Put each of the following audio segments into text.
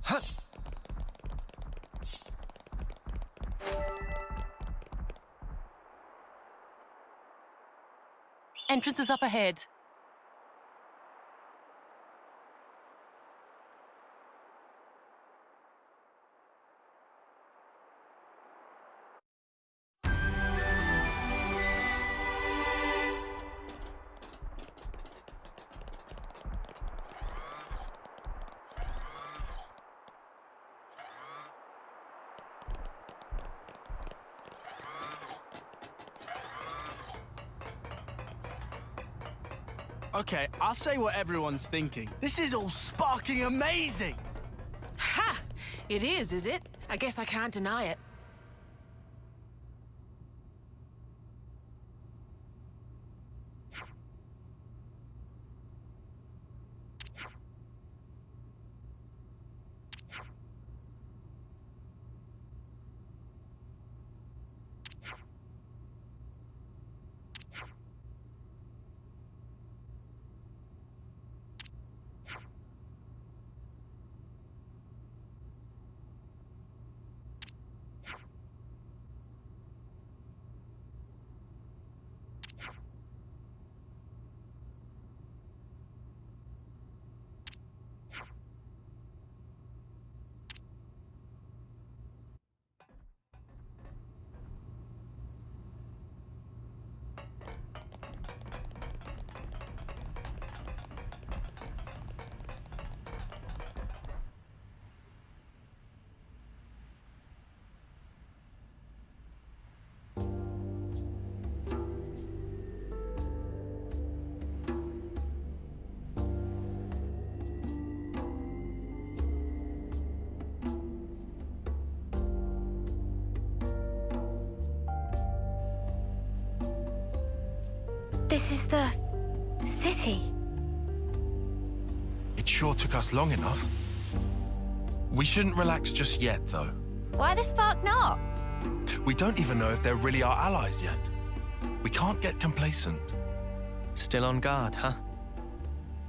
Huh. Entrance is up ahead. Okay, I'll say what everyone's thinking. This is all sparking amazing! Ha! It is it? I guess I can't deny it. This is the city. It sure took us long enough. We shouldn't relax just yet, though. Why the spark not? We don't even know if they're really our allies yet. We can't get complacent. Still on guard, huh?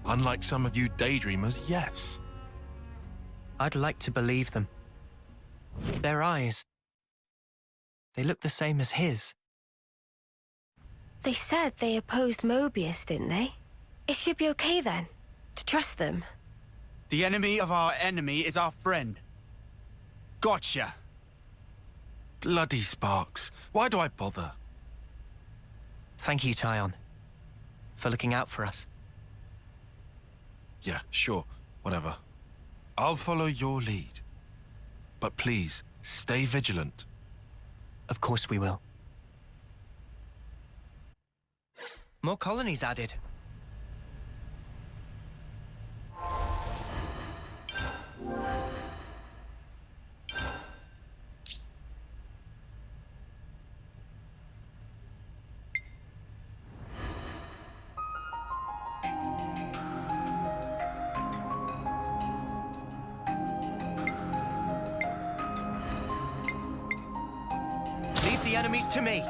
Unlike some of you daydreamers, yes. I'd like to believe them. Their eyes, they look the same as his. They said they opposed Mobius, didn't they? It should be okay then, to trust them. The enemy of our enemy is our friend. Gotcha. Bloody Sparks. Why do I bother? Thank you, Tyon, for looking out for us. Yeah, sure. Whatever. I'll follow your lead. But please, stay vigilant. Of course we will. More colonies added. Leave the enemies to me.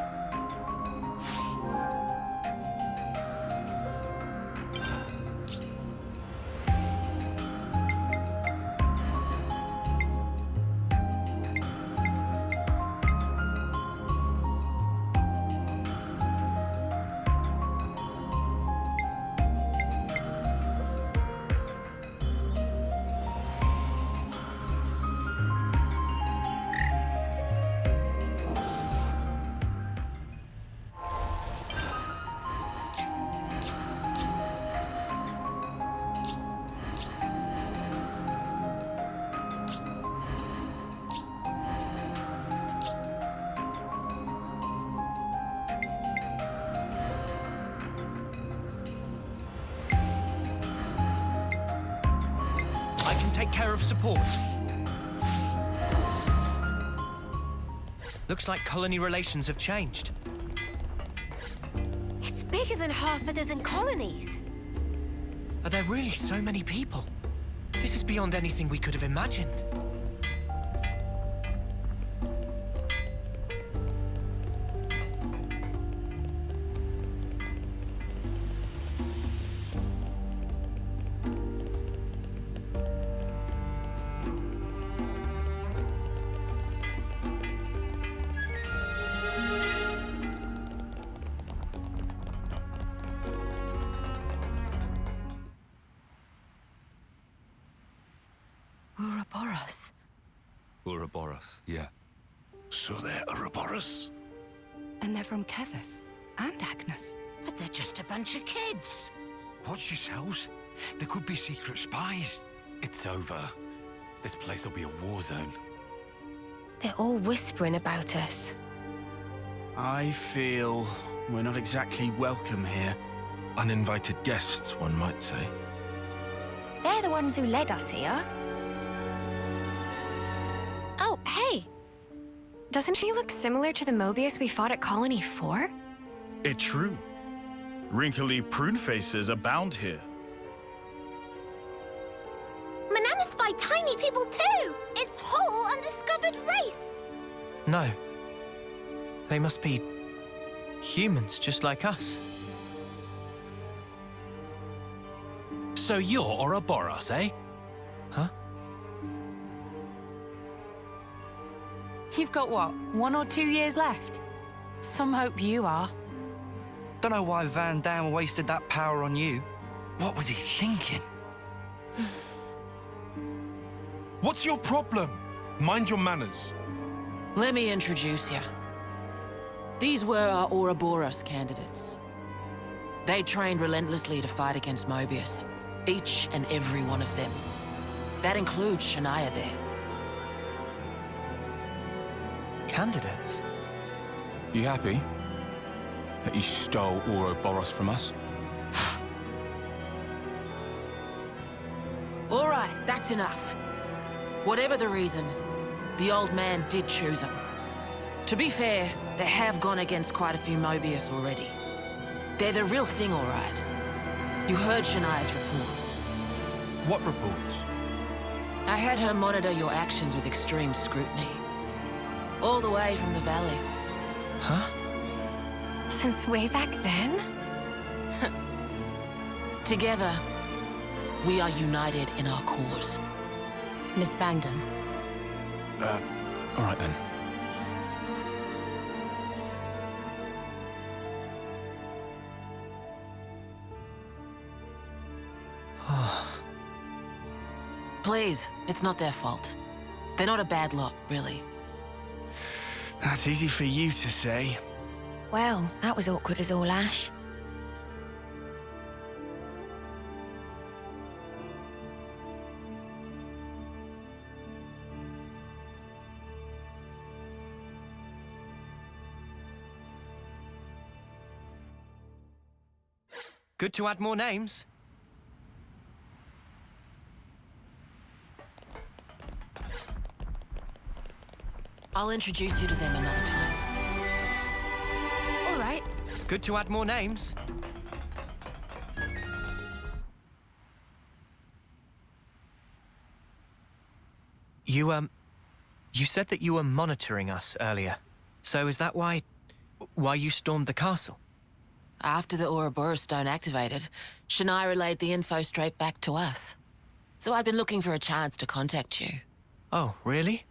Take care of support. Looks like colony relations have changed. It's bigger than half a dozen colonies. Are there really so many people? This is beyond anything we could have imagined. Ouroboros, yeah. So they're Ouroboros? And they're from Kevus and Agnes. But they're just a bunch of kids. Watch yourselves. There could be secret spies. It's over. This place will be a war zone. They're all whispering about us. I feel we're not exactly welcome here. Uninvited guests, one might say. They're the ones who led us here. Oh, hey! Doesn't she look similar to the Mobius we fought at Colony 4? It's true. Wrinkly prune faces abound here. Manana spy tiny people too! It's whole undiscovered race! No. They must be humans just like us. So you're Ouroboros, eh? Huh? You've got what, 1 or 2 years left? Some hope you are. Don't know why Van Dam wasted that power on you. What was he thinking? What's your problem? Mind your manners. Let me introduce you. These were our Ouroboros candidates. They trained relentlessly to fight against Mobius. Each and every one of them. That includes Shania there. Candidates? You happy that you stole Ouroboros from us? All right, that's enough. Whatever the reason, the old man did choose them. To be fair, they have gone against quite a few Mobius already. They're the real thing, all right. You heard Shania's reports. What reports? I had her monitor your actions with extreme scrutiny. All the way from the valley. Huh? Since way back then? Together, we are united in our cause. Miss Vandam. All right then. Please, it's not their fault. They're not a bad lot, really. That's easy for you to say. Well, that was awkward as all ash. Good to add more names. I'll introduce you to them another time. All right. Good to add more names. You said that you were monitoring us earlier. So is that why you stormed the castle? After the Ouroboros stone activated, Shania relayed the info straight back to us. So I'd been looking for a chance to contact you. Oh, really?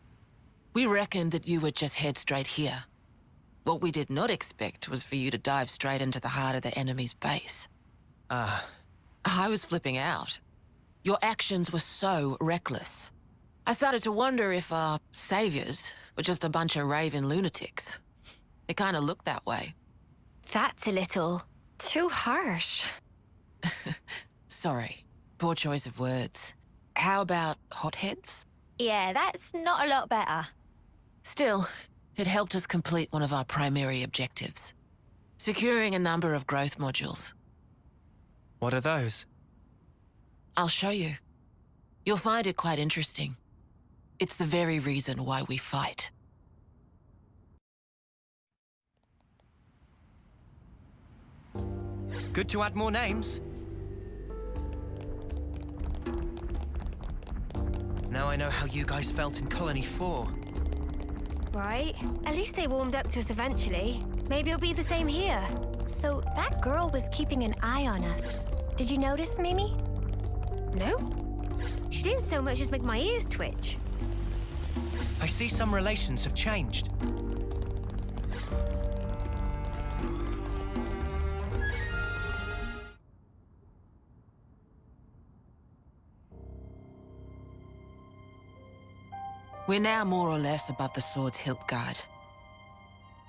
We reckoned that you would just head straight here. What we did not expect was for you to dive straight into the heart of the enemy's base. I was flipping out. Your actions were so reckless. I started to wonder if our saviors were just a bunch of raving lunatics. They kind of looked that way. That's a little too harsh. Sorry. Poor choice of words. How about hotheads? Yeah, that's not a lot better. Still, it helped us complete one of our primary objectives. Securing a number of growth modules. What are those? I'll show you. You'll find it quite interesting. It's the very reason why we fight. Good to add more names. Now I know how you guys felt in Colony 4. Right. At least they warmed up to us eventually. Maybe it'll be the same here. So that girl was keeping an eye on us. Did you notice, Mimi? No. She didn't so much as make my ears twitch. I see some relations have changed. We're now more or less above the sword's hilt guard.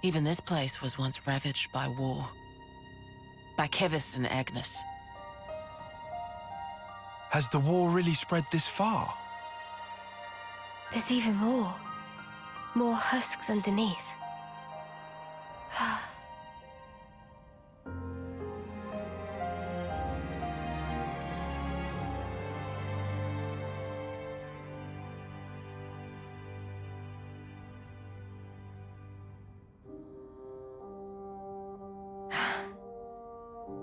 Even this place was once ravaged by war. By Kevis and Agnes. Has the war really spread this far? There's even more. More husks underneath.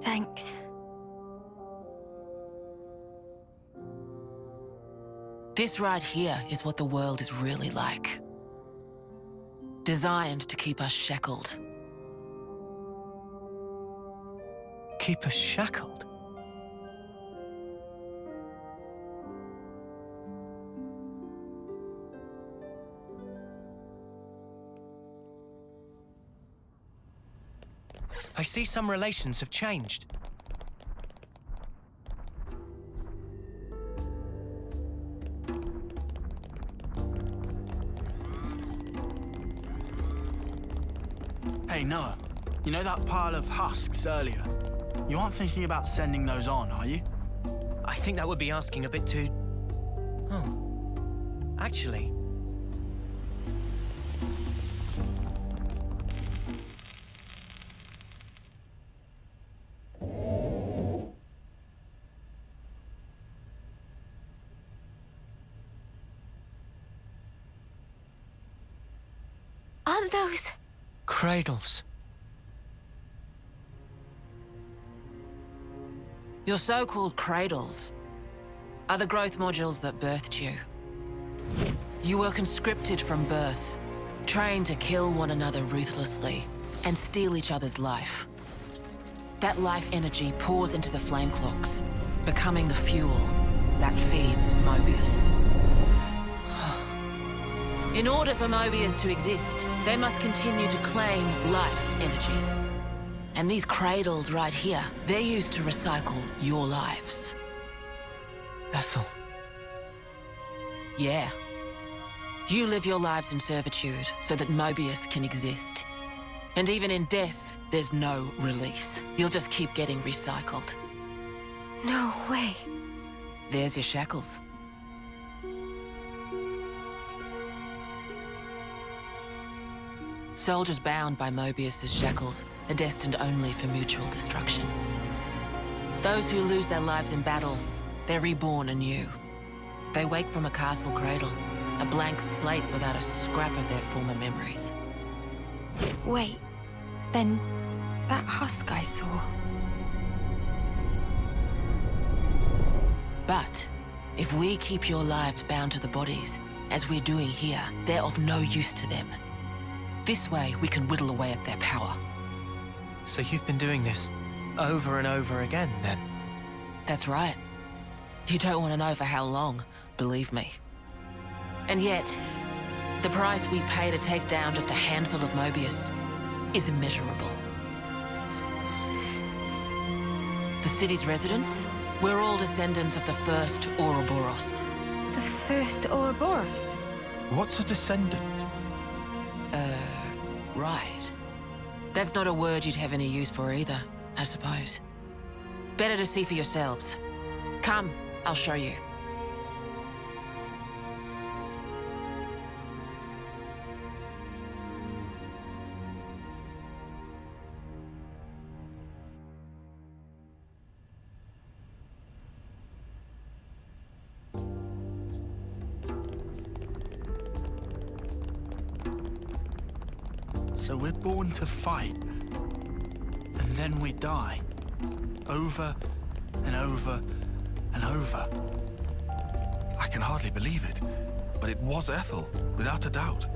Thanks. This right here is what the world is really like. Designed to keep us shackled. Keep us shackled? I see some relations have changed. Hey, Noah. You know that pile of husks earlier? You aren't thinking about sending those on, are you? I think that would be asking a bit too... Oh. Actually... Aren't those... Cradles. Your so-called cradles are the growth modules that birthed you. You were conscripted from birth, trained to kill one another ruthlessly and steal each other's life. That life energy pours into the flame clocks, becoming the fuel that feeds Mobius. In order for Mobius to exist, they must continue to claim life energy. And these cradles right here, they're used to recycle your lives. Ethel. Yeah. You live your lives in servitude so that Mobius can exist. And even in death, there's no release. You'll just keep getting recycled. No way. There's your shackles. Soldiers bound by Mobius's shackles are destined only for mutual destruction. Those who lose their lives in battle, they're reborn anew. They wake from a castle cradle, a blank slate without a scrap of their former memories. Wait, then that husk I saw... But if we keep your lives bound to the bodies, as we're doing here, they're of no use to them. This way, we can whittle away at their power. So you've been doing this over and over again, then? That's right. You don't want to know for how long, believe me. And yet, the price we pay to take down just a handful of Mobius is immeasurable. The city's residents, we're all descendants of the first Ouroboros. The first Ouroboros? What's a descendant? Right. That's not a word you'd have any use for either, I suppose. Better to see for yourselves. Come, I'll show you. So we're born to fight, and then we die. Over and over and over. I can hardly believe it, but it was Ethel, without a doubt.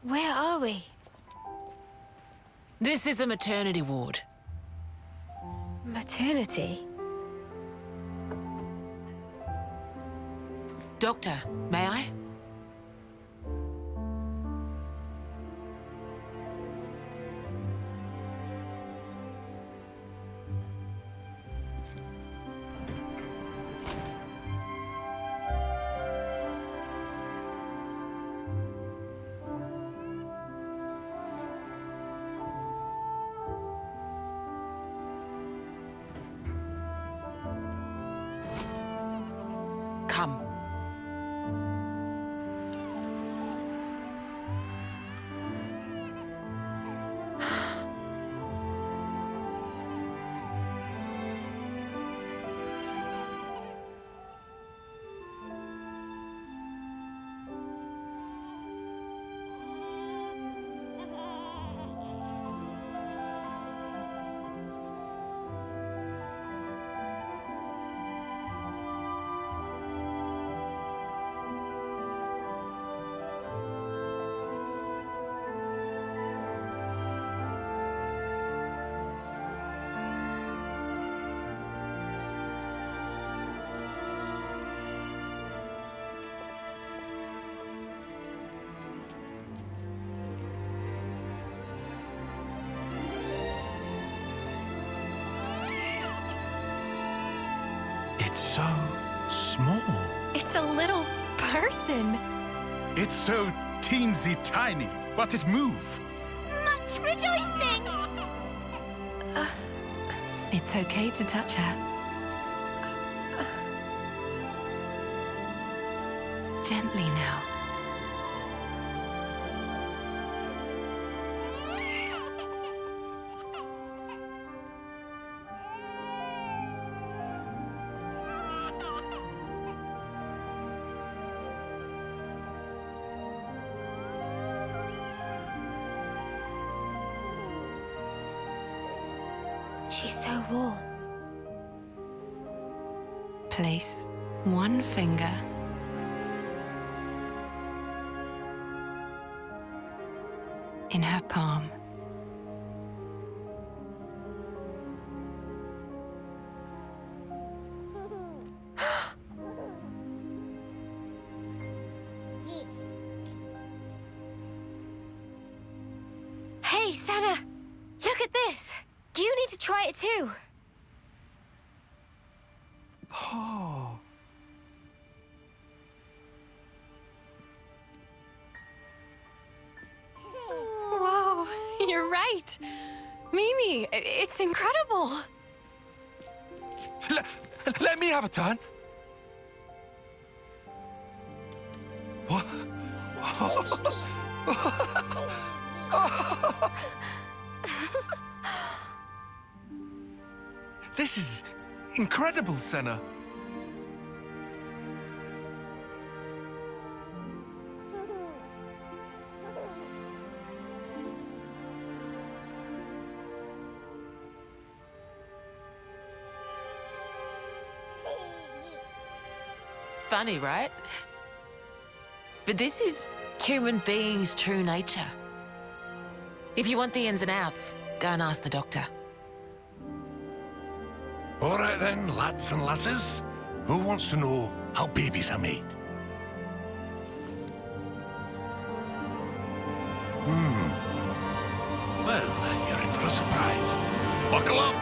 Where are we? This is a maternity ward. Maternity? Doctor, may I? Come. It's so small. It's a little person. It's so teensy tiny, but it moves. Much rejoicing! It's okay to touch her. Gently now. She's so warm. Place one finger in her palm. Hey, Sana! Look at this! You need to try it too. Oh. Whoa, you're right. Mimi, it's incredible. Let me have a turn. What? This is incredible, Senna. Funny, right? But this is human beings' true nature. If you want the ins and outs, go and ask the doctor. All right then, lads and lasses. Who wants to know how babies are made? Well, you're in for a surprise. Buckle up!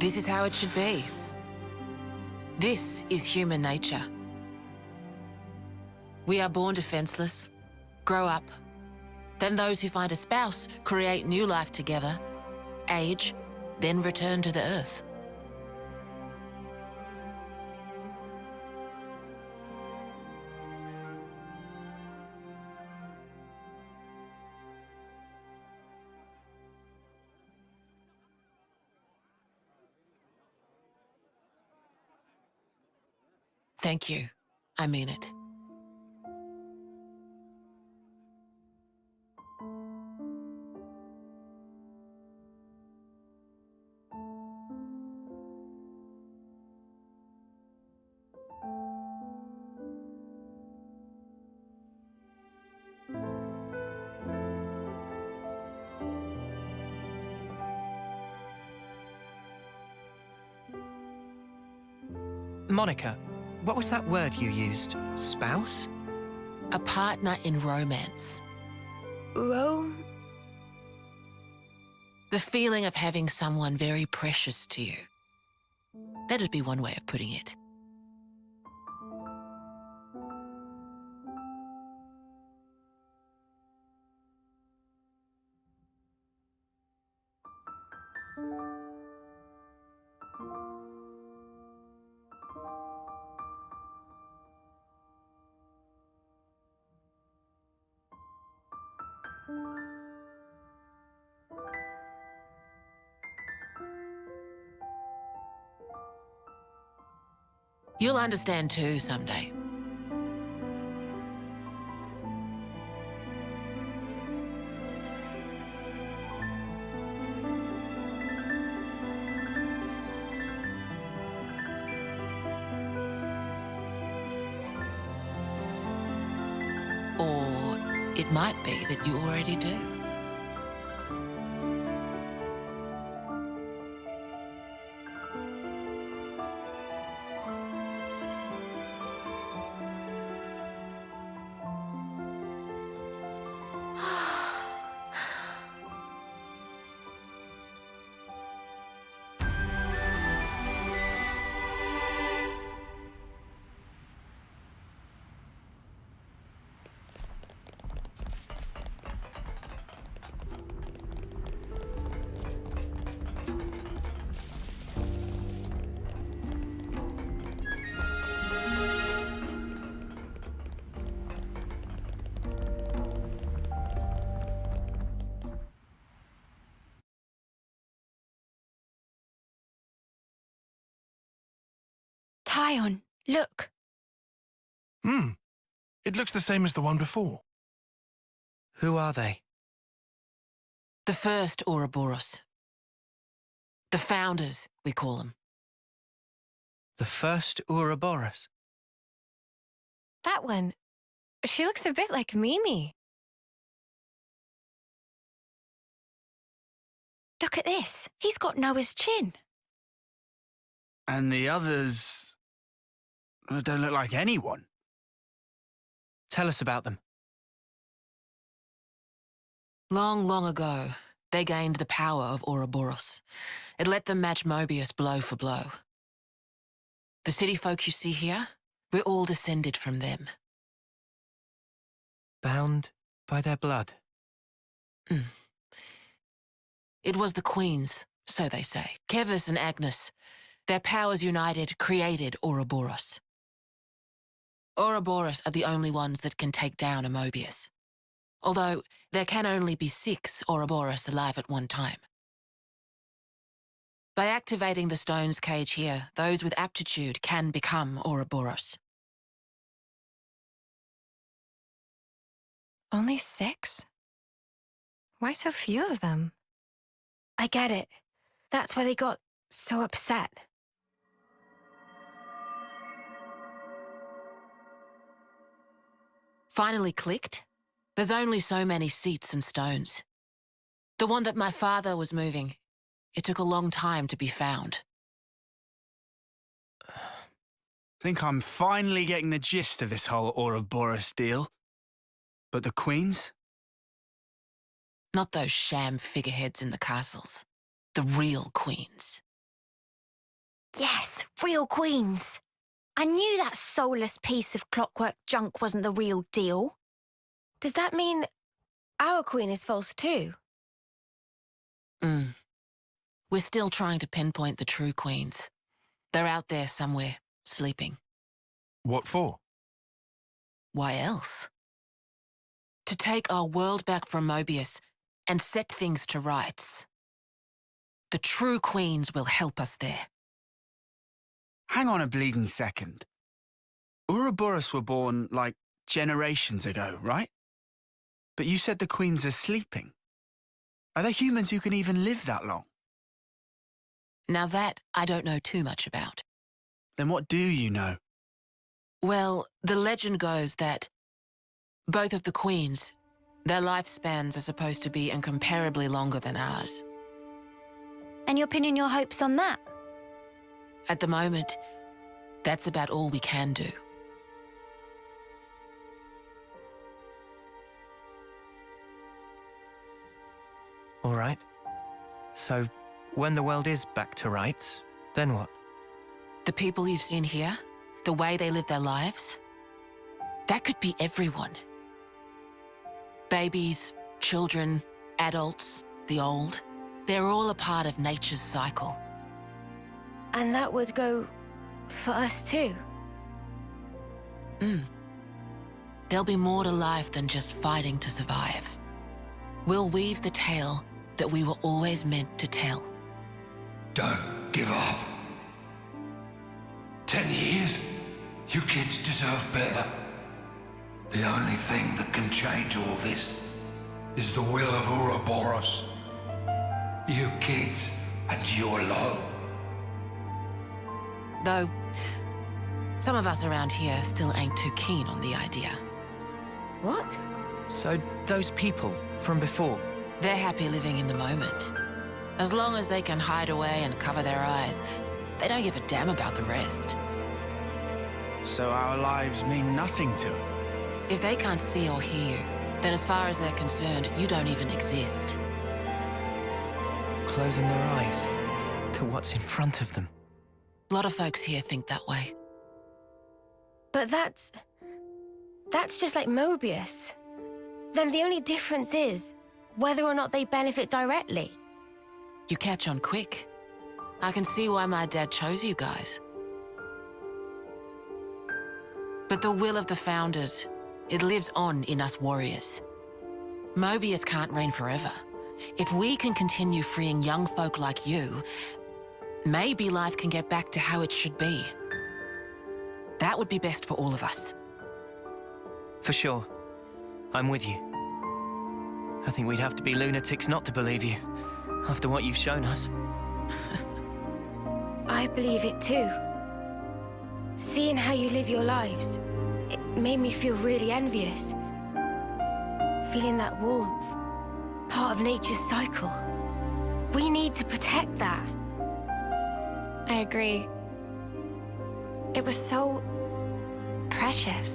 This is how it should be. This is human nature. We are born defenseless, grow up. Then those who find a spouse create new life together, age, then return to the Earth. Thank you. I mean it. Monica, what was that word you used? Spouse? A partner in romance. Rome? The feeling of having someone very precious to you. That'd be one way of putting it. You'll understand too someday. Or it might be that you already do. Tyon, look. It looks the same as the one before. Who are they? The first Ouroboros. The founders, we call them. The first Ouroboros? That one. She looks a bit like Mimi. Look at this. He's got Noah's chin. And the others don't look like anyone. Tell us about them. Long, long ago, they gained the power of Ouroboros. It let them match Mobius blow for blow. The city folk you see here, we're all descended from them. Bound by their blood? It was the queens, so they say. Kevis and Agnes. Their powers united created Ouroboros. Ouroboros are the only ones that can take down a Mobius. Although, there can only be 6 Ouroboros alive at one time. By activating the stone's cage here, those with aptitude can become Ouroboros. Only 6? Why so few of them? I get it. That's why they got so upset. Finally clicked? There's only so many seats and stones. The one that my father was moving, it took a long time to be found. Think I'm finally getting the gist of this whole Ouroboros deal. But the queens? Not those sham figureheads in the castles. The real queens. Yes, real queens. I knew that soulless piece of clockwork junk wasn't the real deal. Does that mean our queen is false too? We're still trying to pinpoint the true queens. They're out there somewhere, sleeping. What for? Why else? To take our world back from Mobius and set things to rights. The true queens will help us there. Hang on a bleeding second. Ouroboros were born, like, generations ago, right? But you said the queens are sleeping. Are there humans who can even live that long? Now that I don't know too much about. Then what do you know? Well, the legend goes that both of the queens, their lifespans are supposed to be incomparably longer than ours. And you're pinning your hopes on that? At the moment, that's about all we can do. All right. So, when the world is back to rights, then what? The people you've seen here, the way they live their lives, that could be everyone. Babies, children, adults, the old, they're all a part of nature's cycle. And that would go for us too? There'll be more to life than just fighting to survive. We'll weave the tale that we were always meant to tell. Don't give up. 10 years? You kids deserve better. The only thing that can change all this is the will of Ouroboros. You kids and your low. Though, some of us around here still ain't too keen on the idea. What? So, those people from before, They're happy living in the moment. As long as they can hide away and cover their eyes, they don't give a damn about the rest. So our lives mean nothing to it. If they can't see or hear you, then as far as they're concerned, you don't even exist. closing their eyes to what's in front of them. A lot of folks here think that way. But that's just like Mobius. Then the only difference is whether or not they benefit directly. You catch on quick. I can see why my dad chose you guys. But the will of the Founders, it lives on in us warriors. Mobius can't reign forever. If we can continue freeing young folk like you, maybe life can get back to how it should be. That would be best for all of us. For sure. I'm with you. I think we'd have to be lunatics not to believe you, after what you've shown us. I believe it too. Seeing how you live your lives, it made me feel really envious. Feeling that warmth, part of nature's cycle. We need to protect that. I agree. It was so precious.